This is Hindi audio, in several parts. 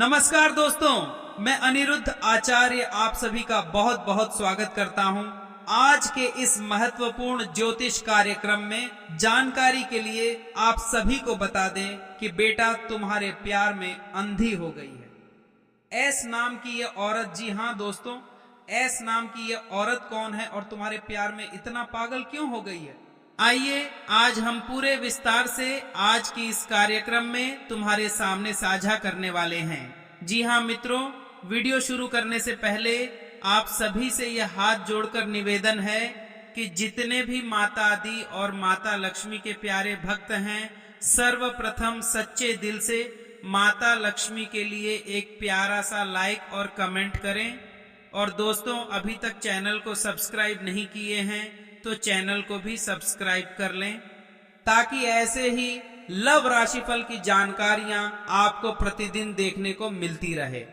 नमस्कार दोस्तों, मैं अनिरुद्ध आचार्य आप सभी का बहुत बहुत स्वागत करता हूं। आज के इस महत्वपूर्ण ज्योतिष कार्यक्रम में जानकारी के लिए आप सभी को बता दें कि बेटा तुम्हारे प्यार में अंधी हो गई है। एस नाम की ये औरत, जी हाँ दोस्तों, एस नाम की ये औरत कौन है और तुम्हारे प्यार में इतना पागल क्यों हो गई है? आइए आज हम पूरे विस्तार से आज की इस कार्यक्रम में तुम्हारे सामने साझा करने वाले हैं। जी हाँ मित्रों, वीडियो शुरू करने से पहले आप सभी से यह हाथ जोड़कर निवेदन है कि जितने भी माता आदि और माता लक्ष्मी के प्यारे भक्त हैं, सर्वप्रथम सच्चे दिल से माता लक्ष्मी के लिए एक प्यारा सा लाइक और कमेंट करें। और दोस्तों, अभी तक चैनल को सब्सक्राइब नहीं किए हैं तो चैनल को भी सब्सक्राइब कर लें, ताकि ऐसे ही लव राशिफल की जानकारियां आपको प्रतिदिन देखने को मिलती रहे।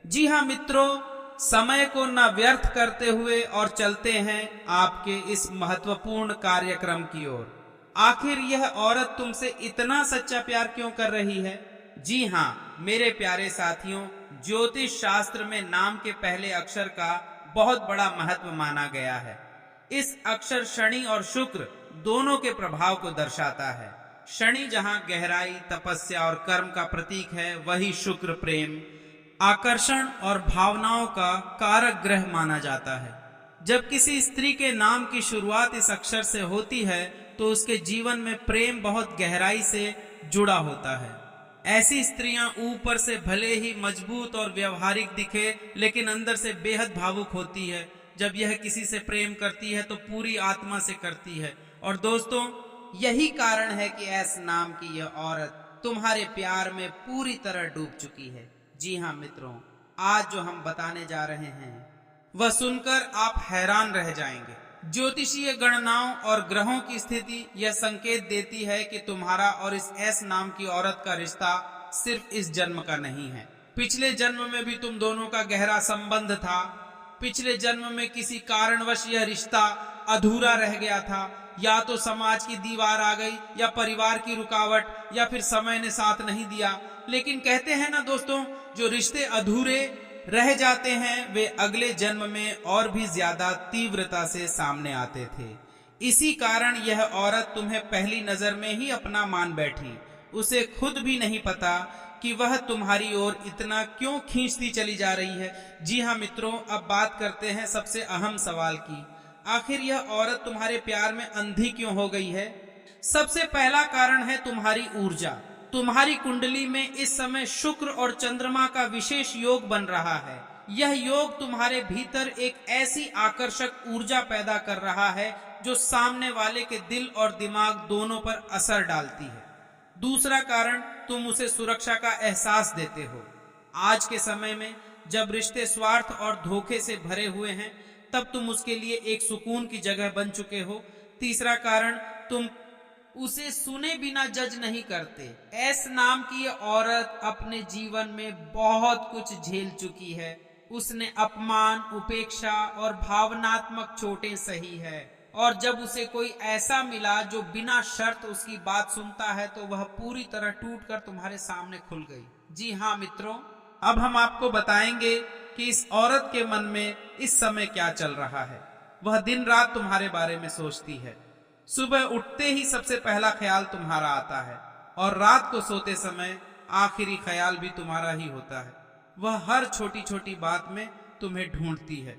जी हाँ मित्रों, समय को न व्यर्थ करते हुए और चलते हैं आपके इस महत्वपूर्ण कार्यक्रम की ओर। आखिर यह औरत तुमसे इतना सच्चा प्यार क्यों कर रही है? जी हाँ मेरे प्यारे साथियों, ज्योतिष शास्त्र में नाम के पहले अक्षर का बहुत बड़ा महत्व माना गया है। इस अक्षर शनि और शुक्र दोनों के प्रभाव को दर्शाता है। शनि जहां गहराई, तपस्या और कर्म का प्रतीक है, वही शुक्र प्रेम, आकर्षण और भावनाओं का कारक ग्रह माना जाता है। जब किसी स्त्री के नाम की शुरुआत इस अक्षर से होती है तो उसके जीवन में प्रेम बहुत गहराई से जुड़ा होता है। ऐसी स्त्रियां ऊपर से भले ही मजबूत और व्यवहारिक दिखे, लेकिन अंदर से बेहद भावुक होती है। जब यह किसी से प्रेम करती है तो पूरी आत्मा से करती है। और दोस्तों, यही कारण है कि एस नाम की यह औरत तुम्हारे प्यार में पूरी तरह डूब चुकी है। जी हाँ मित्रों, आज जो हम बताने जा रहे हैं वह सुनकर आप हैरान रह जाएंगे। ज्योतिषीय गणनाओं और ग्रहों की स्थिति यह संकेत देती है कि तुम्हारा और इस एस नाम की औरत का रिश्ता सिर्फ इस जन्म का नहीं है। पिछले जन्म में भी तुम दोनों का गहरा संबंध था। पिछले जन्म में किसी कारणवश यह रिश्ता अधूरा रह गया था। या तो समाज की दीवार आ गई, या परिवार की रुकावट, या फिर समय ने साथ नहीं दिया। लेकिन कहते हैं ना दोस्तों, जो रिश्ते अधूरे रह जाते हैं वे अगले जन्म में और भी ज्यादा तीव्रता से सामने आते थे। इसी कारण यह औरत तुम्हें पहली नजर में ही अपना मान बैठी। उसे खुद भी नहीं पता कि वह तुम्हारी ओर इतना क्यों खींचती चली जा रही है। जी हाँ मित्रों, अब बात करते हैं सबसे अहम सवाल की। आखिर यह औरत तुम्हारे प्यार में अंधी क्यों हो गई है? सबसे पहला कारण है तुम्हारी ऊर्जा। तुम्हारी कुंडली में इस समय शुक्र और चंद्रमा का विशेष योग बन रहा है। यह योग तुम्हारे भीतर एक ऐसी आकर्षक ऊर्जा पैदा कर रहा है जो सामने वाले के दिल और दिमाग दोनों पर असर डालती है। दूसरा कारण, तुम उसे सुरक्षा का एहसास देते हो। आज के समय में जब रिश्ते स्वार्थ और धोखे से भरे हुए हैं, तब तुम उसके लिए एक सुकून की जगह बन चुके हो। तीसरा कारण, तुम उसे सुने बिना जज नहीं करते। एस नाम की यह औरत अपने जीवन में बहुत कुछ झेल चुकी है। उसने अपमान, उपेक्षा और भावनात्मक चोटें सही है। और जब उसे कोई ऐसा मिला जो बिना शर्त उसकी बात सुनता है तो वह पूरी तरह टूटकर तुम्हारे सामने खुल गई। जी हाँ मित्रों, अब हम आपको बताएंगे कि इस औरत के मन में इस समय क्या चल रहा है। वह दिन रात तुम्हारे बारे में सोचती है। सुबह उठते ही सबसे पहला ख्याल तुम्हारा आता है, और रात को सोते समय आखिरी ख्याल भी तुम्हारा ही होता है। वह हर छोटी छोटी बात में तुम्हें ढूंढती है।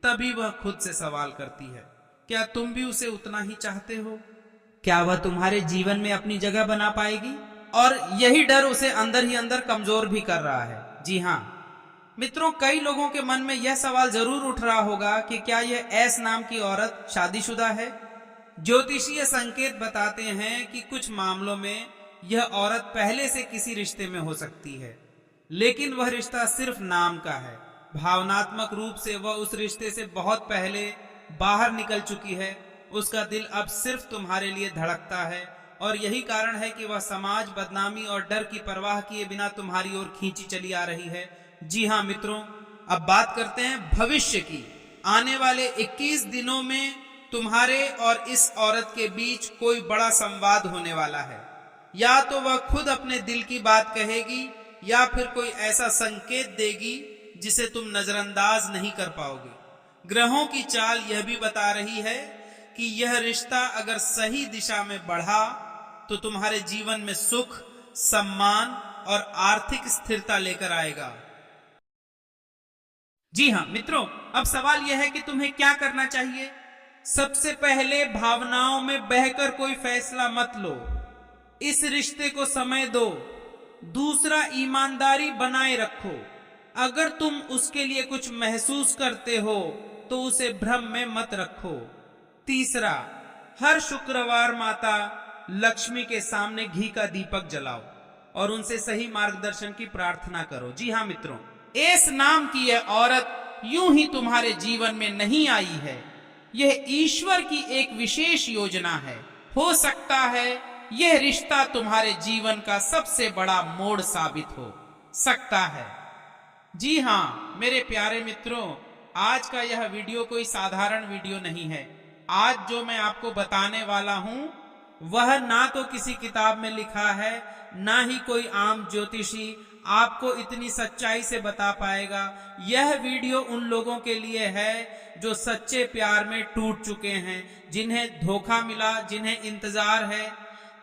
तभी वह खुद से सवाल करती है, क्या तुम भी उसे उतना ही चाहते हो? क्या वह तुम्हारे जीवन में अपनी जगह बना पाएगी? और यही डर उसे अंदर ही अंदर कमजोर भी कर रहा है। जी हाँ मित्रों, कई लोगों के मन में यह सवाल जरूर उठ रहा होगा कि क्या यह एस नाम की औरत शादीशुदा है? ज्योतिषीय संकेत बताते हैं कि कुछ मामलों में यह औरत पहले से किसी रिश्ते में हो सकती है, लेकिन वह रिश्ता सिर्फ नाम का है। भावनात्मक रूप से वह उस रिश्ते से बहुत पहले बाहर निकल चुकी है। उसका दिल अब सिर्फ तुम्हारे लिए धड़कता है, और यही कारण है कि वह समाज, बदनामी और डर की परवाह किए बिना तुम्हारी ओर खींची चली आ रही है। जी हाँ मित्रों, अब बात करते हैं भविष्य की। आने वाले 21 दिनों में तुम्हारे और इस औरत के बीच कोई बड़ा संवाद होने वाला है। या तो वह खुद अपने दिल की बात कहेगी, या फिर कोई ऐसा संकेत देगी जिसे तुम नजरअंदाज नहीं कर पाओगे। ग्रहों की चाल यह भी बता रही है कि यह रिश्ता अगर सही दिशा में बढ़ा तो तुम्हारे जीवन में सुख, सम्मान और आर्थिक स्थिरता लेकर आएगा। जी हाँ मित्रों, अब सवाल यह है कि तुम्हें क्या करना चाहिए। सबसे पहले भावनाओं में बहकर कोई फैसला मत लो, इस रिश्ते को समय दो। दूसरा, ईमानदारी बनाए रखो। अगर तुम उसके लिए कुछ महसूस करते हो तो उसे भ्रम में मत रखो। तीसरा, हर शुक्रवार माता लक्ष्मी के सामने घी का दीपक जलाओ और उनसे सही मार्गदर्शन की प्रार्थना करो। जी हाँ मित्रों, एस नाम की यह औरत यूं ही तुम्हारे जीवन में नहीं आई है। यह ईश्वर की एक विशेष योजना है। हो सकता है यह रिश्ता तुम्हारे जीवन का सबसे बड़ा मोड़ साबित हो सकता है। जी हाँ मेरे प्यारे मित्रों, आज का यह वीडियो कोई साधारण वीडियो नहीं है। आज जो मैं आपको बताने वाला हूं वह ना तो किसी किताब में लिखा है, ना ही कोई आम ज्योतिषी आपको इतनी सच्चाई से बता पाएगा। यह वीडियो उन लोगों के लिए है जो सच्चे प्यार में टूट चुके हैं, जिन्हें धोखा मिला, जिन्हें इंतजार है,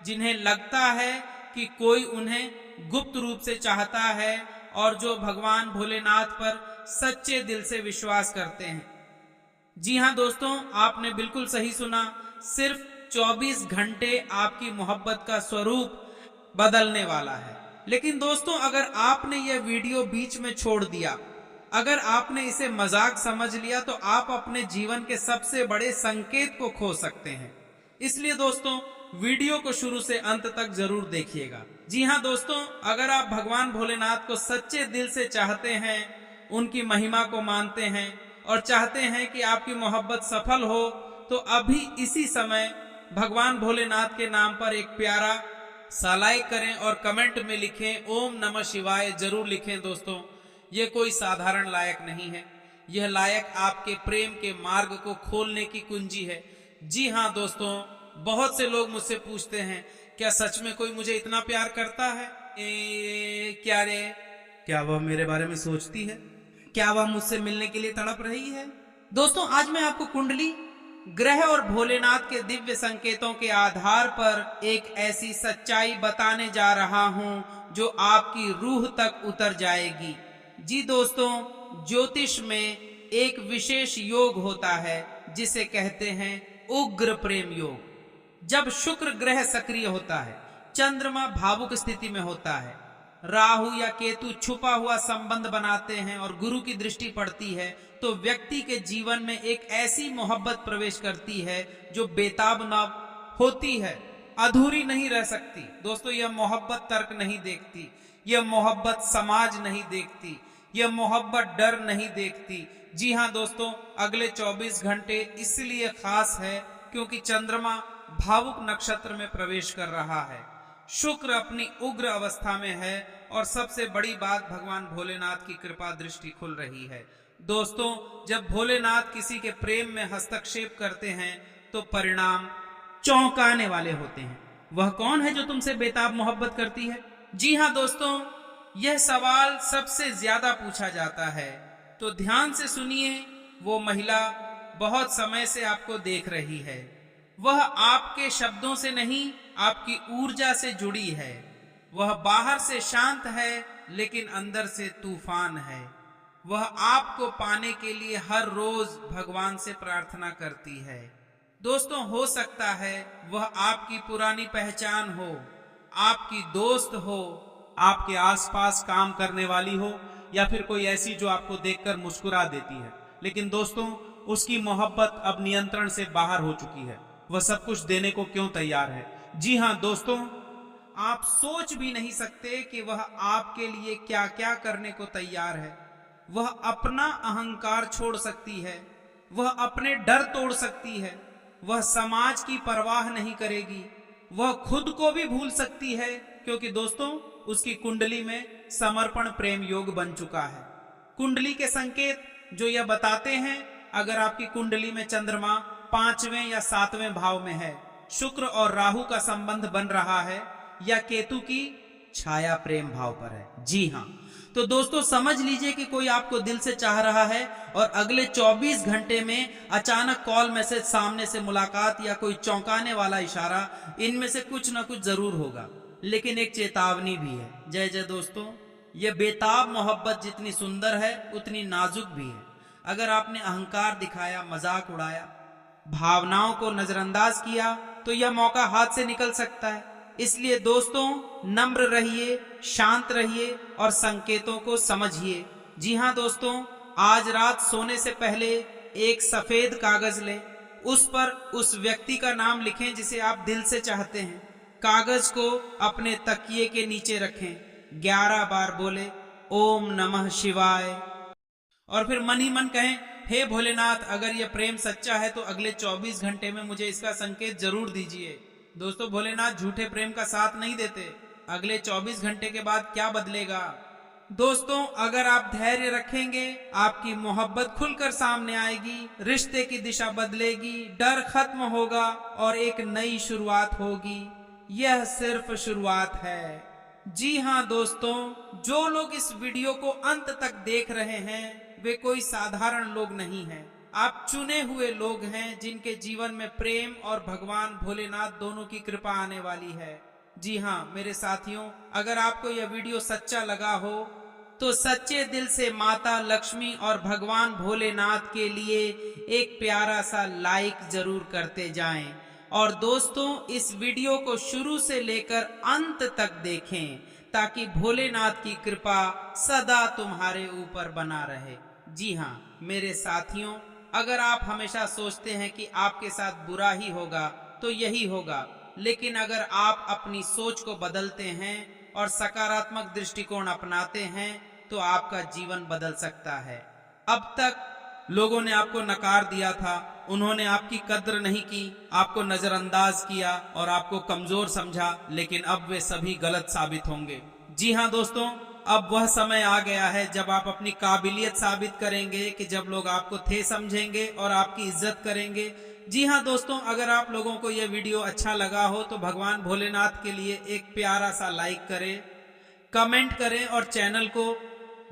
जिन्हें लगता है कि कोई उन्हें गुप्त रूप से चाहता है और जो भगवान भोलेनाथ पर सच्चे दिल से विश्वास करते हैं। जी हाँ दोस्तों, आपने बिल्कुल सही सुना। सिर्फ 24 घंटे आपकी मोहब्बत का स्वरूप बदलने वाला है। लेकिन दोस्तों, अगर आपने यह वीडियो बीच में छोड़ दिया, अगर आपने इसे मजाक समझ लिया, तो आप अपने जीवन के सबसे बड़े संकेत को खो सकते हैं। इसलिए दोस्तों, वीडियो को शुरू से अंत तक जरूर देखिएगा। जी हाँ दोस्तों, अगर आप भगवान भोलेनाथ को सच्चे दिल से चाहते हैं, उनकी महिमा को मानते हैं और चाहते हैं कि आपकी मोहब्बत सफल हो, तो अभी इसी समय भगवान भोलेनाथ के नाम पर एक प्यारा सा लाइक करें और कमेंट में लिखें ओम नमः शिवाय जरूर लिखें। दोस्तों, ये कोई साधारण लायक नहीं है, यह लायक आपके प्रेम के मार्ग को खोलने की कुंजी है। जी हाँ दोस्तों, बहुत से लोग मुझसे पूछते हैं, क्या सच में कोई मुझे इतना प्यार करता है? क्या रे, क्या वह मेरे बारे में सोचती है? क्या वह मुझसे मिलने के लिए तड़प रही है? दोस्तों, आज मैं आपको कुंडली, ग्रह और भोलेनाथ के दिव्य संकेतों के आधार पर एक ऐसी सच्चाई बताने जा रहा हूं जो आपकी रूह तक उतर जाएगी। जी दोस्तों, ज्योतिष में एक विशेष योग होता है जिसे कहते हैं उग्र प्रेम योग। जब शुक्र ग्रह सक्रिय होता है, चंद्रमा भावुक स्थिति में होता है, राहु या केतु छुपा हुआ संबंध बनाते हैं और गुरु की दृष्टि पड़ती है, तो व्यक्ति के जीवन में एक ऐसी मोहब्बत प्रवेश करती है जो बेताब न होती है, अधूरी नहीं रह सकती। दोस्तों, यह मोहब्बत तर्क नहीं देखती, यह मोहब्बत समाज नहीं देखती, यह मोहब्बत डर नहीं देखती। जी हाँ दोस्तों, अगले 24 घंटे इसलिए खास है क्योंकि चंद्रमा भावुक नक्षत्र में प्रवेश कर रहा है, शुक्र अपनी उग्र अवस्था में है और सबसे बड़ी बात, भगवान भोलेनाथ की कृपा दृष्टि खुल रही है। दोस्तों, जब भोलेनाथ किसी के प्रेम में हस्तक्षेप करते हैं तो परिणाम चौंकाने वाले होते हैं। वह कौन है जो तुमसे बेताब मोहब्बत करती है? जी हाँ दोस्तों, यह सवाल सबसे ज्यादा पूछा जाता है, तो ध्यान से सुनिए। वो महिला बहुत समय से आपको देख रही है। वह आपके शब्दों से नहीं, आपकी ऊर्जा से जुड़ी है। वह बाहर से शांत है लेकिन अंदर से तूफान है। वह आपको पाने के लिए हर रोज भगवान से प्रार्थना करती है। दोस्तों, हो सकता है वह आपकी पुरानी पहचान हो, आपकी दोस्त हो, आपके आसपास काम करने वाली हो, या फिर कोई ऐसी जो आपको देखकर मुस्कुरा देती है। लेकिन दोस्तों, उसकी मोहब्बत अब नियंत्रण से बाहर हो चुकी है। वह सब कुछ देने को क्यों तैयार है? जी हाँ दोस्तों, आप सोच भी नहीं सकते कि वह आपके लिए क्या क्या करने को तैयार है। वह अपना अहंकार छोड़ सकती है, वह अपने डर तोड़ सकती है, वह समाज की परवाह नहीं करेगी, वह खुद को भी भूल सकती है, क्योंकि दोस्तों उसकी कुंडली में समर्पण प्रेम योग बन चुका है। कुंडली के संकेत जो यह बताते हैं, अगर आपकी कुंडली में चंद्रमा 5वें या 7वें भाव में है, शुक्र और राहु का संबंध बन रहा है, या केतु की छाया प्रेम भाव पर है। जी हाँ, तो दोस्तों समझ लीजिए कि कोई आपको दिल से चाह रहा है और अगले 24 घंटे में अचानक कॉल, मैसेज, सामने से मुलाकात या कोई चौंकाने वाला इशारा, इनमें से कुछ ना कुछ जरूर होगा। लेकिन एक चेतावनी भी है। जय जय दोस्तों, यह बेताब मोहब्बत जितनी सुंदर है उतनी नाजुक भी है। अगर आपने अहंकार दिखाया, मजाक उड़ाया, भावनाओं को नजरअंदाज किया तो यह मौका हाथ से निकल सकता है। इसलिए दोस्तों नम्र रहिए, शांत रहिए और संकेतों को समझिए। जी हाँ दोस्तों, आज रात सोने से पहले एक सफेद कागज लें, उस पर उस व्यक्ति का नाम लिखें जिसे आप दिल से चाहते हैं। कागज को अपने तकिए के नीचे रखें, 11 बार बोले ओम नमः शिवाय और फिर मन ही मन कहें, हे भोलेनाथ, अगर यह प्रेम सच्चा है तो अगले 24 घंटे में मुझे इसका संकेत जरूर दीजिए। दोस्तों भोलेनाथ झूठे प्रेम का साथ नहीं देते। अगले 24 घंटे के बाद क्या बदलेगा? दोस्तों अगर आप धैर्य रखेंगे, आपकी मोहब्बत खुलकर सामने आएगी, रिश्ते की दिशा बदलेगी, डर खत्म होगा और एक नई शुरुआत होगी। यह सिर्फ शुरुआत है। जी हाँ दोस्तों, जो लोग इस वीडियो को अंत तक देख रहे हैं वे कोई साधारण लोग नहीं हैं। आप चुने हुए लोग हैं जिनके जीवन में प्रेम और भगवान भोलेनाथ दोनों की कृपा आने वाली है। जी हाँ मेरे साथियों, अगर आपको यह वीडियो सच्चा लगा हो तो सच्चे दिल से माता लक्ष्मी और भगवान भोलेनाथ के लिए एक प्यारा सा लाइक जरूर करते जाएं। और दोस्तों इस वीडियो को शुरू से लेकर अंत तक देखें ताकि भोलेनाथ की कृपा सदा तुम्हारे ऊपर बना रहे। जी हाँ मेरे साथियों, अगर आप हमेशा सोचते हैं कि आपके साथ बुरा ही होगा तो यही होगा, लेकिन अगर आप अपनी सोच को बदलते हैं और सकारात्मक दृष्टिकोण अपनाते हैं तो आपका जीवन बदल सकता है। अब तक लोगों ने आपको नकार दिया था, उन्होंने आपकी कद्र नहीं की, आपको नजरअंदाज किया और आपको कमजोर समझा, लेकिन अब वे सभी गलत साबित होंगे। जी हाँ दोस्तों, अब वह समय आ गया है जब आप अपनी काबिलियत साबित करेंगे, कि जब लोग आपको थे समझेंगे और आपकी इज्जत करेंगे। जी हाँ दोस्तों, अगर आप लोगों को यह वीडियो अच्छा लगा हो तो भगवान भोलेनाथ के लिए एक प्यारा सा लाइक करें, कमेंट करें और चैनल को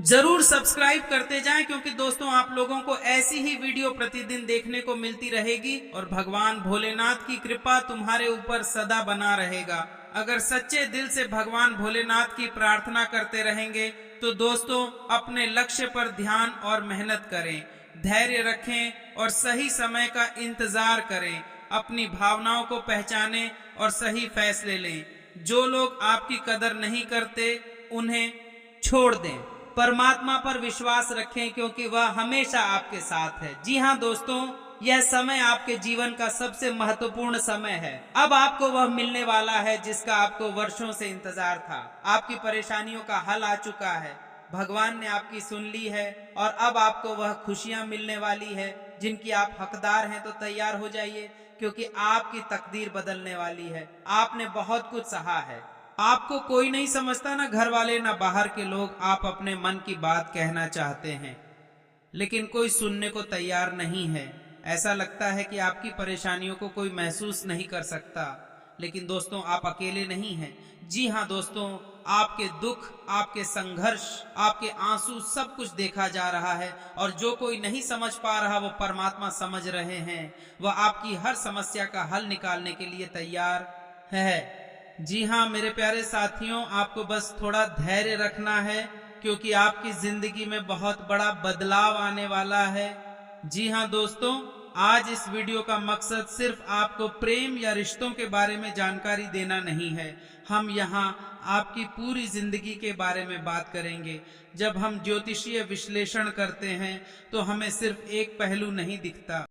जरूर सब्सक्राइब करते जाएं, क्योंकि दोस्तों आप लोगों को ऐसी ही वीडियो प्रतिदिन देखने को मिलती रहेगी और भगवान भोलेनाथ की कृपा तुम्हारे ऊपर सदा बना रहेगा। अगर सच्चे दिल से भगवान भोलेनाथ की प्रार्थना करते रहेंगे तो दोस्तों अपने लक्ष्य पर ध्यान और मेहनत करें, धैर्य रखें और सही समय का इंतजार करें, अपनी भावनाओं को पहचानें और सही फैसले लें। जो लोग आपकी कदर नहीं करते उन्हें छोड़ दें, परमात्मा पर विश्वास रखें क्योंकि वह हमेशा आपके साथ है। जी हाँ दोस्तों, यह समय आपके जीवन का सबसे महत्वपूर्ण समय है। अब आपको वह मिलने वाला है जिसका आपको वर्षों से इंतजार था। आपकी परेशानियों का हल आ चुका है, भगवान ने आपकी सुन ली है और अब आपको वह खुशियां मिलने वाली है जिनकी आप हकदार हैं। तो तैयार हो जाइए क्योंकि आपकी तकदीर बदलने वाली है। आपने बहुत कुछ सहा है, आपको कोई नहीं समझता, ना घर वाले ना बाहर के लोग। आप अपने मन की बात कहना चाहते हैं लेकिन कोई सुनने को तैयार नहीं है। ऐसा लगता है कि आपकी परेशानियों को कोई महसूस नहीं कर सकता, लेकिन दोस्तों आप अकेले नहीं हैं। जी हाँ दोस्तों, आपके दुख, आपके संघर्ष, आपके आंसू सब कुछ देखा जा रहा है और जो कोई नहीं समझ पा रहा वो परमात्मा समझ रहे हैं। वह आपकी हर समस्या का हल निकालने के लिए तैयार है। जी हाँ मेरे प्यारे साथियों, आपको बस थोड़ा धैर्य रखना है क्योंकि आपकी जिंदगी में बहुत बड़ा बदलाव आने वाला है। जी हाँ दोस्तों, आज इस वीडियो का मकसद सिर्फ आपको प्रेम या रिश्तों के बारे में जानकारी देना नहीं है। हम यहाँ आपकी पूरी जिंदगी के बारे में बात करेंगे। जब हम ज्योतिषीय विश्लेषण करते हैं तो हमें सिर्फ एक पहलू नहीं दिखता,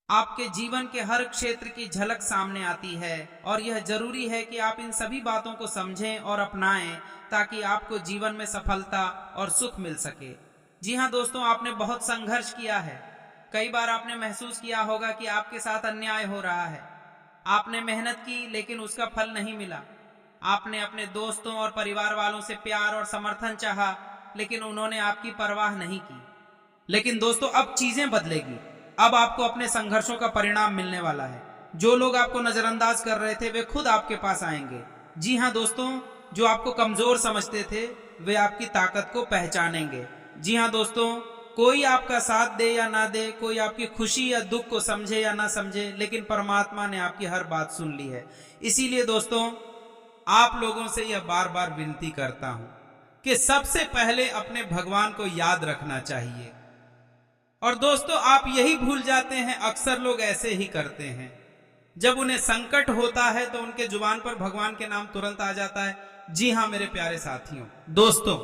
आपके जीवन के हर क्षेत्र की झलक सामने आती है और यह जरूरी है कि आप इन सभी बातों को समझें और अपनाएं ताकि आपको जीवन में सफलता और सुख मिल सके। जी हाँ दोस्तों, आपने बहुत संघर्ष किया है। कई बार आपने महसूस किया होगा कि आपके साथ अन्याय हो रहा है। आपने मेहनत की लेकिन उसका फल नहीं मिला। आपने अपने दोस्तों और परिवार वालों से प्यार और समर्थन चाहा लेकिन उन्होंने आपकी परवाह नहीं की। लेकिन दोस्तों अब चीजें बदलेगी। अब आपको अपने संघर्षों का परिणाम मिलने वाला है। जो लोग आपको नजरअंदाज कर रहे थे वे खुद आपके पास आएंगे। जी हाँ दोस्तों, जो आपको कमजोर समझते थे वे आपकी ताकत को पहचानेंगे। जी हाँ दोस्तों, कोई आपका साथ दे या ना दे, कोई आपकी खुशी या दुख को समझे या ना समझे, लेकिन परमात्मा ने आपकी हर बात सुन ली है। इसीलिए दोस्तों, आप लोगों से यह बार बार विनती करता हूं कि सबसे पहले अपने भगवान को याद रखना चाहिए। और दोस्तों, आप यही भूल जाते हैं, अक्सर लोग ऐसे ही करते हैं, जब उन्हें संकट होता है तो उनके जुबान पर भगवान के नाम तुरंत आ जाता है। जी हाँ मेरे प्यारे साथियों, दोस्तों,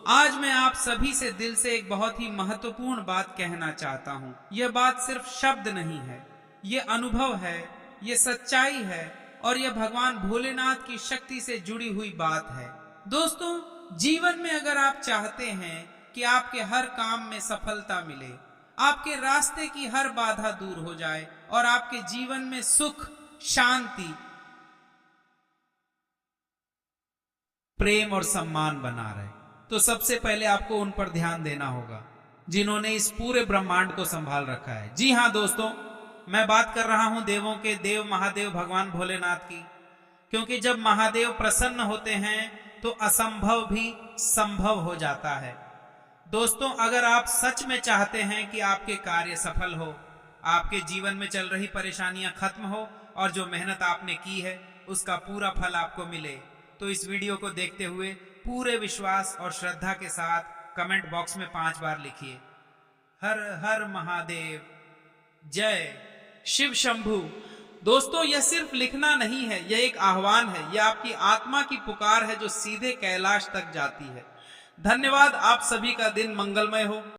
आज मैं आप सभी से दिल से एक बहुत ही महत्वपूर्ण बात कहना चाहता हूं। यह बात सिर्फ शब्द नहीं है, यह अनुभव है, यह सच्चाई है और यह भगवान भोलेनाथ की शक्ति से जुड़ी हुई बात है। दोस्तों, जीवन में अगर आप चाहते हैं कि आपके हर काम में सफलता मिले, आपके रास्ते की हर बाधा दूर हो जाए और आपके जीवन में सुख, शांति, प्रेम और सम्मान बना रहे, तो सबसे पहले आपको उन पर ध्यान देना होगा जिन्होंने इस पूरे ब्रह्मांड को संभाल रखा है। जी हां दोस्तों, मैं बात कर रहा हूं देवों के देव महादेव भगवान भोलेनाथ की। क्योंकि जब महादेव प्रसन्न होते हैं तो असंभव भी संभव हो जाता है। दोस्तों, अगर आप सच में चाहते हैं कि आपके कार्य सफल हो, आपके जीवन में चल रही परेशानियां खत्म हो और जो मेहनत आपने की है उसका पूरा फल आपको मिले, तो इस वीडियो को देखते हुए पूरे विश्वास और श्रद्धा के साथ कमेंट बॉक्स में 5 बार लिखिए, हर हर महादेव, जय शिव शंभू। दोस्तों, यह सिर्फ लिखना नहीं है, यह एक आह्वान है, यह आपकी आत्मा की पुकार है जो सीधे कैलाश तक जाती है। धन्यवाद। आप सभी का दिन मंगलमय हो।